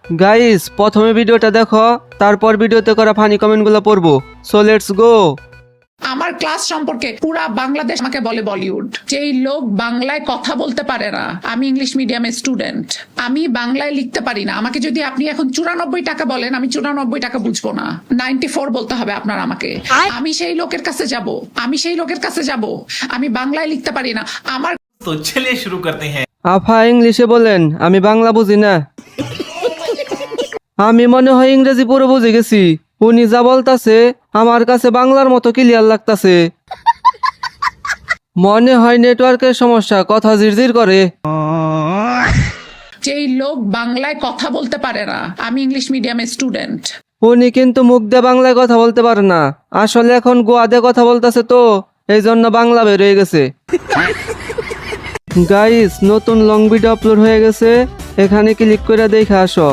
Guys প্রথমে ভিডিওটা দেখো, তারপর ভিডিওতে করা ফানি কমেন্টগুলো পড়বো। So let's go. আমার ক্লাস সম্পর্কে পুরা বাংলাদেশ আমাকে বলে বলিউড। যেই লোক বাংলায় কথা বলতে পারে না, আমি ইংলিশ মিডিয়ামের স্টুডেন্ট, আমি বাংলায় লিখতে পারি না। আমাকে যদি আপনি এখন 94 টাকা বলেন, আমি 94 টাকা বুঝবো না, 94 বলতে হবে আপনার আমাকে। আমি সেই লোকের কাছে যাব, আমি বাংলায় লিখতে পারি না। আমার तो चलिए शुरू करते हैं। আফা ইংলিশে বলেন, আমি বাংলা বুঝি না। আমি মনে হয় ইংরেজি পুরো বুঝে গেছি। উনি যা বলতাছে আমার কাছে বাংলার মতো ক্লিয়ার লাগতাছে। মনে হয় নেটওয়ার্কের সমস্যা, কথা জিরজির করে। যেই লোক বাংলায় কথা বলতে পারে না, আমি ইংলিশ মিডিয়ামের স্টুডেন্ট। উনি কিন্তু মুখ দিয়ে বাংলায় কথা বলতে পারে না, আসলে এখন গোয়া দিয়ে কথা বলতেছে, তো এই জন্য বাংলা বের হয়ে গেছে। গাইস নতুন লং ভিডিও আপলোড হয়ে গেছে, এখানে ক্লিক করে দেখে আসো।